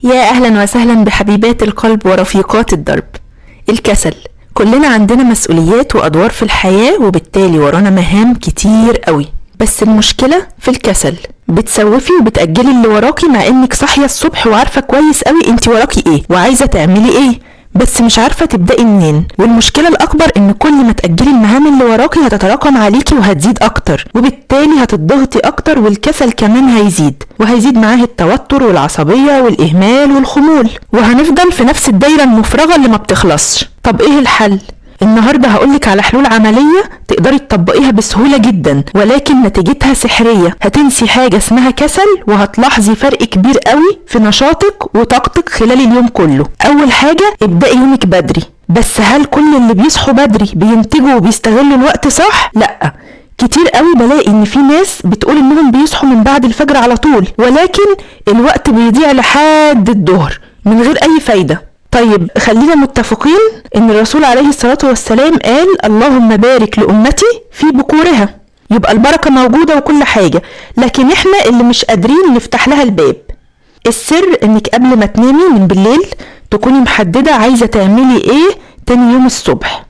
يا أهلا وسهلا بحبيبات القلب ورفيقات الدرب. الكسل. كلنا عندنا مسؤوليات وأدوار في الحياة، وبالتالي ورانا مهام كتير قوي، بس المشكلة في الكسل. بتسوفي وبتأجلي اللي وراكي مع انك صاحية الصبح وعارفة كويس قوي انت وراكي ايه وعايزة تعملي ايه، بس مش عارفة تبدأي منين. والمشكلة الأكبر إن كل ما تأجلي المهام اللي وراكي هتتراكم عليكي وهتزيد أكتر، وبالتالي هتضغطي أكتر، والكسل كمان هيزيد معاه التوتر والعصبية والإهمال والخمول، وهنفضل في نفس الدايرة المفرغة اللي ما بتخلصش. طب إيه الحل؟ النهاردة هقولك على حلول عملية تقدري تطبقيها بسهولة جدا، ولكن نتيجتها سحرية. هتنسي حاجة اسمها كسل، وهتلاحظي فرق كبير قوي في نشاطك وطاقتك خلال اليوم كله. أول حاجة، ابدأي يومك بدري. بس هل كل اللي بيصحوا بدري بينتجوا وبيستغلوا الوقت صح؟ لأ، كتير قوي بلاقي ان في ناس بتقول انهم بيصحوا من بعد الفجر على طول، ولكن الوقت بيضيع لحد الظهر من غير اي فايدة. طيب خلينا متفقين ان الرسول عليه الصلاة والسلام قال اللهم بارك لأمتي في بكورها، يبقى البركة موجودة وكل حاجة، لكن احنا اللي مش قادرين نفتح لها الباب. السر انك قبل ما تنامي من بالليل تكوني محددة عايزة تعملي ايه تاني يوم الصبح،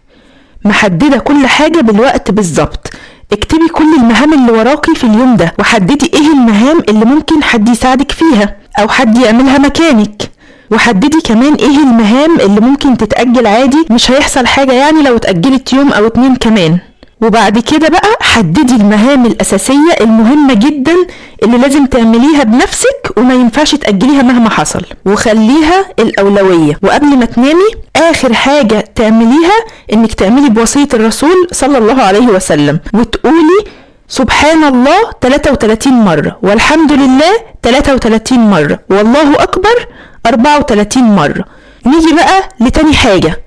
محددة كل حاجة بالوقت بالظبط. اكتبي كل المهام اللي وراكي في اليوم ده، وحددي ايه المهام اللي ممكن حد يساعدك فيها او حد يعملها مكانك، وحددي كمان ايه المهام اللي ممكن تتأجل عادي، مش هيحصل حاجة يعني لو اتأجلت يوم او 2 كمان. وبعد كده بقى حددي المهام الأساسية المهمة جدا اللي لازم تعمليها بنفسك وما ينفعش تأجليها مهما حصل، وخليها الأولوية. وقبل ما تنامي آخر حاجة تعمليها انك تعملي بوصية الرسول صلى الله عليه وسلم، وتقولي سبحان الله 33 مرة، والحمد لله 33 مرة، والله أكبر 34 مرة. نيجي بقى لتاني حاجة.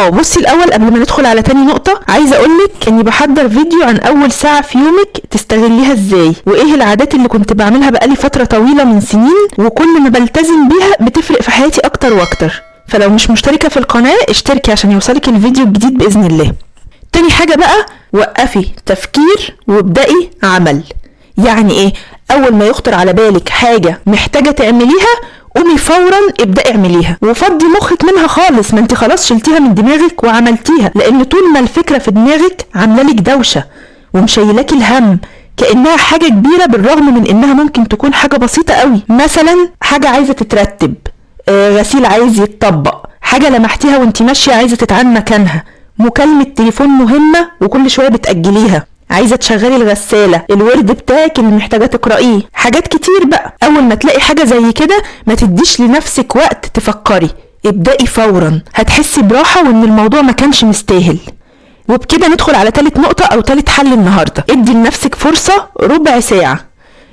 بصي الأول قبل ما ندخل على تاني نقطة، عايزة أقولك إني بحضر فيديو عن أول ساعة في يومك تستغليها إزاي، وإيه العادات اللي كنت بعملها بقالي فترة طويلة من سنين، وكل ما بلتزم بيها بتفرق في حياتي أكتر وأكتر. فلو مش مشتركة في القناة اشتركي عشان يوصلك الفيديو الجديد بإذن الله. تاني حاجة بقى، وقفي تفكير وابدأي عمل. يعني إيه؟ أول ما يخطر على بالك حاجة محتاجة تعمليها قومي فورا ابدأي اعمليها، وفضي مخك منها خالص، ما انت خلاص شلتيها من دماغك وعملتيها. لان طول ما الفكرة في دماغك عاملالك دوشة ومشيلاكي الهم كأنها حاجة كبيرة، بالرغم من انها ممكن تكون حاجة بسيطة قوي. مثلا حاجة عايزة تترتب، غسيل عايز يتطبق، حاجة لمحتيها وانت ماشية عايزة تتعان مكانها، مكالمة تليفون مهمة وكل شوية بتأجليها، عايزة تشغلي الغسالة، الورد بتاعك اللي محتاجة تقرأيه، حاجات كتير بقى. اول ما تلاقي حاجة زي كده ما تديش لنفسك وقت تفكري، ابدأي فورا، هتحسي براحة وان الموضوع ما كانش مستاهل. وبكده ندخل على تالت نقطة او تالت حل النهاردة. ادي لنفسك فرصة ربع ساعة.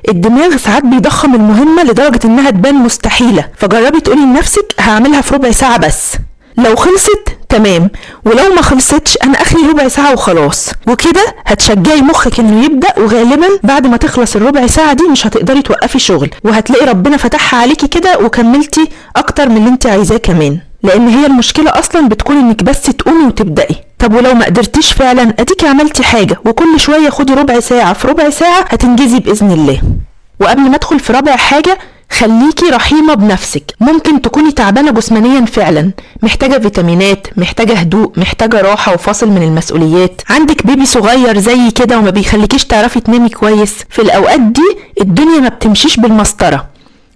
الدماغ ساعات بيضخم المهمة لدرجة انها تبان مستحيلة، فجربي تقولي لنفسك هعملها في ربع ساعة بس، لو خلصت تمام، ولو ما خلصتش انا اخري ربع ساعة وخلاص. وكده هتشجعي مخك انه يبدأ، وغالبا بعد ما تخلص الربع ساعة دي مش هتقدري توقفي شغل، وهتلاقي ربنا فتحها عليكي كده وكملتي اكتر من اللي انت عايزاه كمان. لان هي المشكلة اصلا بتكون انك بس تقومي وتبدأي. طب ولو ما قدرتيش فعلا، اديكي عملتي حاجة، وكل شوية خدي ربع ساعة في ربع ساعة هتنجزي بإذن الله. وقبل ما ادخل في رابع حاجة، خليكي رحيمة بنفسك. ممكن تكوني تعبانة جسمانيا فعلا، محتاجة فيتامينات، محتاجة هدوء، محتاجة راحة وفاصل من المسؤوليات، عندك بيبي صغير زي كده وما بيخليكيش تعرفي تنامي كويس. في الأوقات دي الدنيا ما بتمشيش بالمسطرة،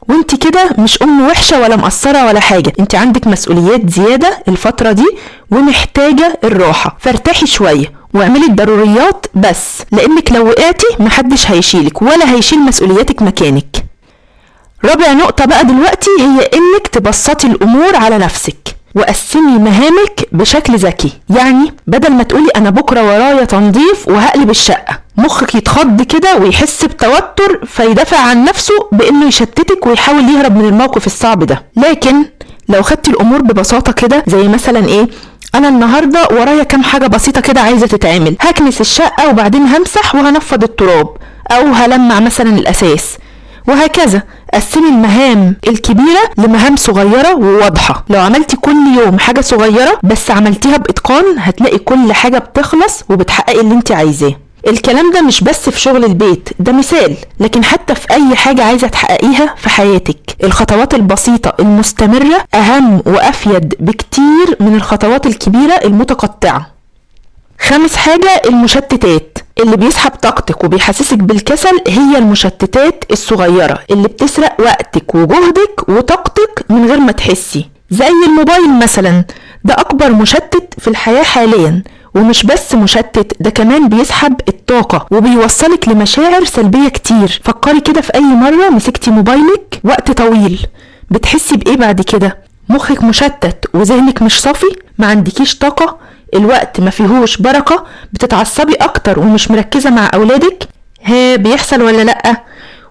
وانت كده مش ام وحشة ولا مقصرة ولا حاجة، انت عندك مسؤوليات زيادة الفترة دي ومحتاجة الراحة، فارتاحي شوية واعملي الضروريات بس، لانك لو وقعتي محدش هيشيلك ولا هيشيل مسؤولياتك مكانك. رابع نقطة بقى دلوقتي هي انك تبسطي الامور على نفسك، وقسمي مهامك بشكل ذكي. يعني بدل ما تقولي انا بكرة ورايا تنظيف وهقلب الشقة، مخك يتخض كده ويحس بتوتر فيدافع عن نفسه بانه يشتتك ويحاول يهرب من الموقف الصعب ده. لكن لو خدتي الامور ببساطة كده، زي مثلا ايه، انا النهاردة ورايا كام حاجة بسيطة كده عايزة تتعمل، هكنس الشقة وبعدين همسح وهنفض التراب او هلمع مثلا الاساس، وهكذا. قسمي المهام الكبيرة لمهام صغيرة وواضحة. لو عملتي كل يوم حاجة صغيرة بس عملتيها بإتقان، هتلاقي كل حاجة بتخلص وبتحققي اللي انت عايزاه. الكلام ده مش بس في شغل البيت، ده مثال، لكن حتى في اي حاجة عايزة تحققيها في حياتك الخطوات البسيطة المستمرة اهم وافيد بكتير من الخطوات الكبيرة المتقطعة. خامس حاجة، المشتتات. اللي بيسحب طاقتك وبيحسسك بالكسل هي المشتتات الصغيرة اللي بتسرق وقتك وجهدك وطاقتك من غير ما تحسي، زي الموبايل مثلا. ده اكبر مشتت في الحياة حاليا، ومش بس مشتت، ده كمان بيسحب الطاقة وبيوصلك لمشاعر سلبية كتير. فكري كده في اي مرة مسكتي موبايلك وقت طويل بتحسي بايه بعد كده؟ مخك مشتت وذهنك مش صافي، ما عندكيش طاقة، الوقت ما فيهوش بركة، بتتعصبي اكتر ومش مركزة مع اولادك. بيحصل ولا لأ؟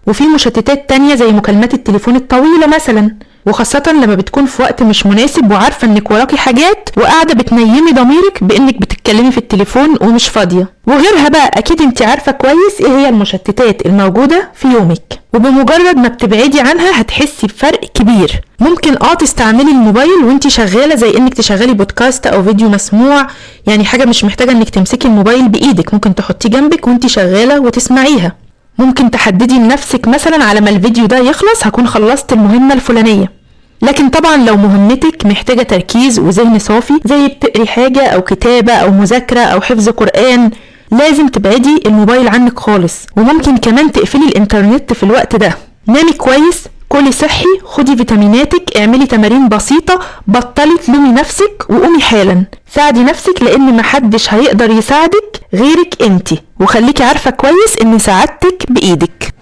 وفي مشتتات تانية زي مكالمات التليفون الطويلة مثلا، وخاصة لما بتكون في وقت مش مناسب وعارفة انك وراكي حاجات وقاعدة بتنيمي ضميرك بانك بتتكلمي في التليفون ومش فاضية. وغيرها بقى، اكيد انت عارفة كويس ايه هي المشتتات الموجودة في يومك، وبمجرد ما بتبعدي عنها هتحسي بفرق كبير. ممكن تستعملي الموبايل وانت شغالة، زي انك تشغلي بودكاست او فيديو مسموع، يعني حاجة مش محتاجة انك تمسكي الموبايل بايدك، ممكن تحطيه جنبك وانت شغالة وتسمعيها. ممكن تحددي لنفسك مثلا على ما الفيديو ده يخلص هكون خلصت المهمة الفلانية. لكن طبعا لو مهمتك محتاجة تركيز وذهن صافي، زي بتقري حاجة او كتابة او مذاكرة او حفظ قرآن، لازم تبعدي الموبايل عنك خالص. وممكن كمان تقفلي الانترنت في الوقت ده. نامي كويس، كلي صحي، خدي فيتاميناتك، اعملي تمارين بسيطة، بطلي تلومي نفسك وقومي حالا. ساعدي نفسك لان محدش هيقدر يساعدك غيرك انتي، وخليكي عارفة كويس ان سعادتك بايدك.